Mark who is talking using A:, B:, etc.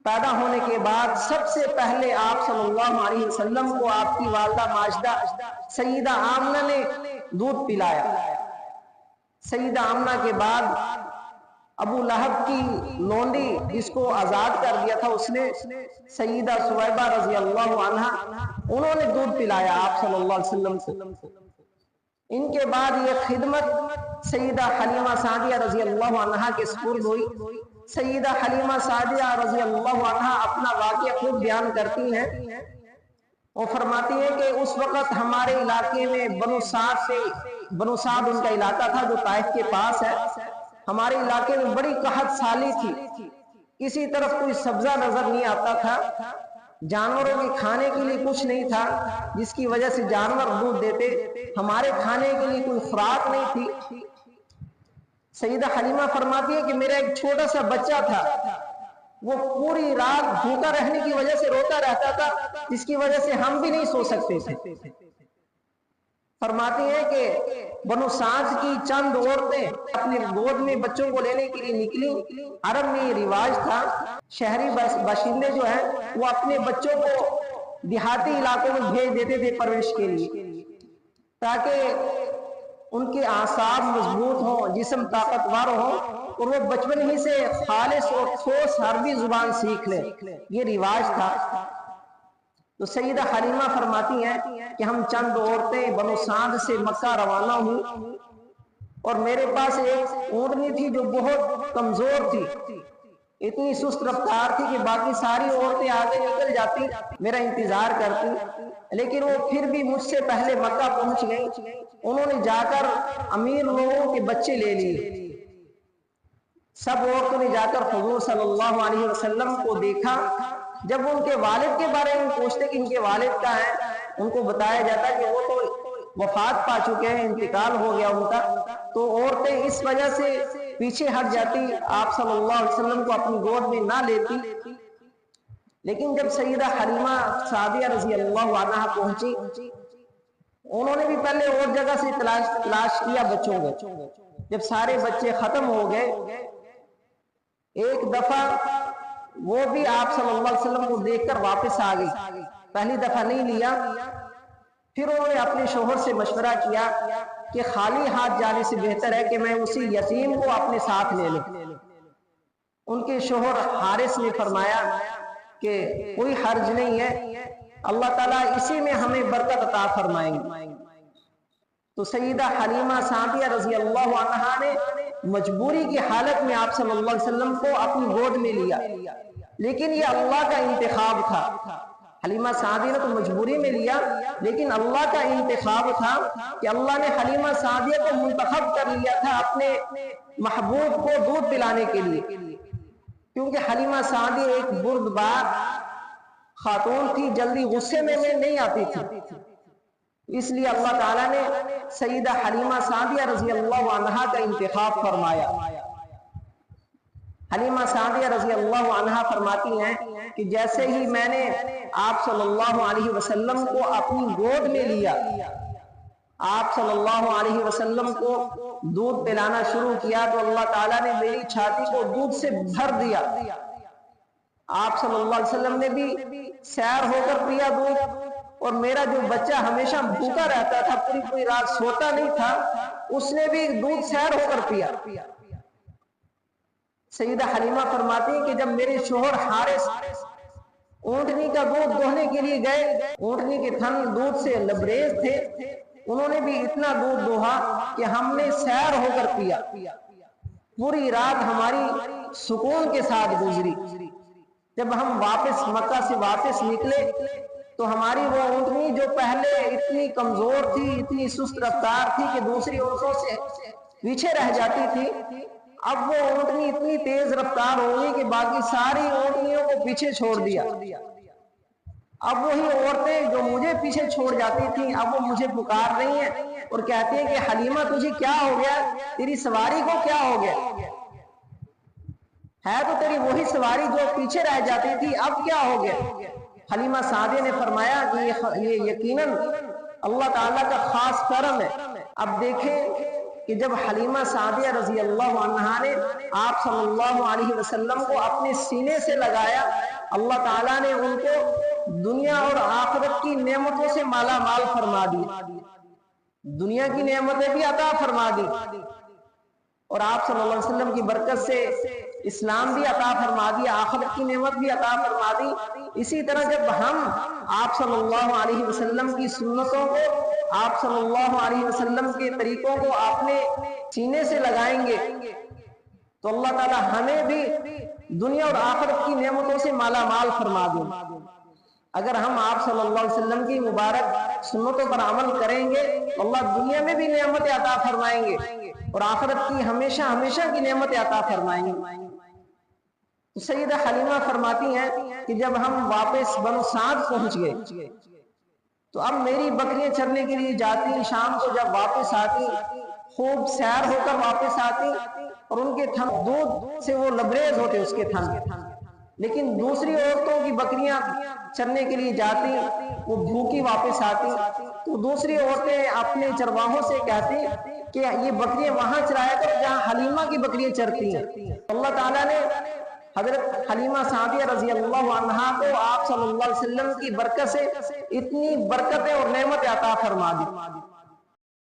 A: پیدا ہونے کے بعد سب سے پہلے آپ صلی اللہ علیہ وسلم کو آپ کی والدہ ماجدہ سیدہ آمنہ نے دودھ پلایا۔ سیدہ آمنہ کے بعد ابو لہب کی لونڈی جس کو آزاد کر دیا تھا اس نے سیدہ سویبہ رضی اللہ عنہ، انہوں نے دودھ پلایا آپ صلی اللہ علیہ وسلم کو۔ ان کے بعد یہ خدمت سیدہ حلیمہ سعدیہ رضی اللہ عنہ کے سپرد ہوئی۔ سیدہ حلیمہ سعدیہ رضی اللہ عنہ اپنا واقعہ خود بیان کرتی ہیں، وہ فرماتی ہیں کہ اس وقت ہمارے علاقے میں بنو سعد ان کا علاقہ تھا جو طائف کے پاس ہے، ہمارے علاقے میں بڑی قحط سالی تھی، کسی طرف کوئی سبزہ نظر نہیں آتا تھا، جانوروں کے کھانے کے لیے کچھ نہیں تھا، جس کی وجہ سے جانور دودھ دیتے، ہمارے کھانے کے لیے کوئی خوراک نہیں تھی۔ سیدہ حلیمہ فرماتی ہے کہ میرا ایک چھوٹا سا بچہ تھا، وہ پوری رات بھوکا رہنے کی وجہ سے روتا رہتا تھا، جس کی وجہ سے ہم بھی نہیں سو سکتے تھے۔ فرماتی ہیں کہ بنو سعد کی چند عورتیں اپنے گود میں بچوں کو لینے کے لیے نکلی۔ عرب میں یہ رواج تھا، شہری باشندے جو ہیں وہ اپنے بچوں کو دیہاتی علاقوں میں بھیج دیتے تھے پرورش کے لیے، تاکہ ان کے اعصاب مضبوط ہوں، جسم طاقتور ہو، اور وہ بچپن ہی سے خالص اور ٹھوس عربی زبان سیکھ لیں، یہ رواج تھا۔ تو سیدہ حلیمہ فرماتی ہیں کہ ہم چند عورتیں بنو سعد سے مکہ روانہ ہوئی، اور میرے پاس ایک اونٹنی تھی جو بہت کمزور تھی، اتنی سست رفتار تھی کہ باقی ساری عورتیں آگے نکل جاتی، میرا انتظار کرتی، لیکن وہ پھر بھی مجھ سے پہلے مکہ پہنچ گئی۔ انہوں نے جا کر امیر لوگوں کے بچے لے لیے۔ سب عورتوں نے جا کر حضور صلی اللہ علیہ وسلم کو دیکھا۔ جب ان کے والد کے بارے میں پوچھتے کہ ان کے والد کا ہے، ان کو بتایا جاتا کہ وہ تو وفات پا چکے ہیں، انتقال ہو گیا ان کا، تو عورتیں اس وجہ سے پیچھے ہٹ جاتی، آپ صلی اللہ علیہ وسلم کو اپنی گود میں نہ لیتی۔ لیکن جب سیدہ حلیمہ سعدیہ رضی اللہ عنہ پہنچی، انہوں نے بھی پہلے اور جگہ سے تلاش کیا بچوں کو۔ جب سارے بچے ختم ہو گئے، ایک دفعہ وہ بھی آپ صلی اللہ علیہ وسلم کو دیکھ کر واپس آ گئی، پہلی دفعہ نہیں لیا۔ پھر انہوں نے اپنے شوہر سے مشورہ کیا کہ خالی ہاتھ جانے سے بہتر ہے کہ میں اسی یتیم کو اپنے ساتھ لے لوں۔ ان کے شوہر حارث نے فرمایا کہ کوئی حرج نہیں ہے، اللہ تعالیٰ اسی میں ہمیں برکت عطا فرمائیں گے۔ تو سیدہ حلیمہ سعدیہ رضی اللہ عنہا نے مجبوری کی حالت میں آپ صلی اللہ علیہ وسلم کو اپنی گود میں لیا، لیکن یہ اللہ کا انتخاب تھا۔ حلیمہ سعدیہ نے تو مجبوری میں لیا، لیکن اللہ کا انتخاب تھا کہ اللہ نے حلیمہ سعدیہ کو منتخب کر لیا تھا اپنے محبوب کو دودھ پلانے کے لیے، کیونکہ حلیمہ سعدیہ ایک بردبار خاتون تھی، جلدی غصے میں نہیں آتی تھی، اس لیے اللہ تعالیٰ نے سیدہ حلیمہ سعدیہ رضی اللہ عنہا کا انتخاب فرمایا۔ حلیمہ سعدیہ رضی اللہ عنہا فرماتی ہیں کہ جیسے ہی میں نے آپ صلی اللہ علیہ وسلم کو اپنی گود میں لیا، آپ صلی اللہ علیہ وسلم کو دودھ پلانا شروع کیا تو اللہ تعالیٰ نے میری چھاتی کو دودھ سے بھر دیا۔ آپ صلی اللہ علیہ وسلم نے بھی سیر ہو کر پیا دودھ، اور میرا جو بچہ ہمیشہ بھوکا رہتا تھا، پوری رات سوتا نہیں تھا، اس نے بھی دودھ سیر ہو کر پیا۔ سیدہ حلیمہ فرماتی ہیں کہ جب میرے شوہر حارث اونٹنی کا دودھ دوہنے کے لیے گئے، اونٹنی کے تھن دودھ سے لبریز تھے، انہوں نے بھی اتنا دودھ دوہا کہ ہم نے سیر ہو کر پیا۔ پوری رات ہماری سکون کے ساتھ گزری۔ جب ہم واپس مکہ سے واپس نکلے تو ہماری وہ اونٹنی جو پہلے اتنی کمزور تھی، اتنی سست رفتار تھی کہ دوسری اونٹوں سے پیچھے رہ جاتی تھی، اب وہ اونٹنی اتنی تیز رفتار ہوگی کہ باقی ساری اونٹنیوں کو پیچھے چھوڑ دیا۔ اب وہی عورتیں جو مجھے پیچھے چھوڑ جاتی تھیں، اب وہ مجھے پکار رہی ہیں اور کہتی ہیں کہ حلیمہ تجھے کیا ہو گیا، تیری سواری کو کیا ہو گیا، ہے تو تیری وہی سواری جو پیچھے رہ جاتی تھی، اب کیا ہو گیا۔ حلیمہ سعدیہ نے فرمایا کہ یہ یقیناً اللہ تعالیٰ کا خاص کرم ہے۔ اب دیکھیں کہ کہ جب حلیمہ سعدیہ رضی اللہ عنہا نے آپ صلی اللہ علیہ وسلم کو اپنے سینے سے لگایا، اللہ تعالیٰ نے ان کو دنیا اور آخرت کی نعمتوں سے مالا مال فرما دی، دنیا کی نعمتیں بھی عطا فرما دی، اور آپ صلی اللہ علیہ وسلم کی برکت سے اسلام بھی عطا فرما دی، آخرت کی نعمت بھی عطا فرما دی۔ اسی طرح جب ہم آپ صلی اللہ علیہ وسلم کی سنتوں کو، آپ صلی اللہ علیہ وسلم کے طریقوں کو اپنے سینے سے لگائیں گے تو اللہ تعالی ہمیں بھی دنیا اور آخرت کی نعمتوں سے مالا مال فرما دیں۔ اگر ہم آپ صلی اللہ علیہ وسلم کی مبارک سنتوں پر عمل کریں گے تو اللہ دنیا میں بھی نعمت عطا فرمائیں گے اور آخرت کی ہمیشہ ہمیشہ کی نعمت عطا فرمائیں گے۔ تو سیدہ حلیمہ فرماتی ہیں کہ جب ہم واپس بنو سعد پہنچ گئے تو اب میری بکریاں چرنے کے لیے جاتی، شام کو جب واپس آتی خوب سیر ہو کر واپس آتی اور ان کے تھن دودھ سے وہ لبریز ہوتے اس کے تھن، لیکن دوسری عورتوں کی بکریاں چرنے کے لیے جاتی وہ بھوکی واپس آتی، تو دوسری عورتیں اپنے چرواہوں سے کہتی کہ یہ بکریاں وہاں چرایا کر جہاں حلیمہ کی بکریاں چرتی ہیں۔ اللہ تعالیٰ نے حضرت حلیمہ سعدیہ رضی اللہ عنہا کو آپ صلی اللہ علیہ وسلم کی برکت سے اتنی برکتیں اور نعمت عطا فرما دی۔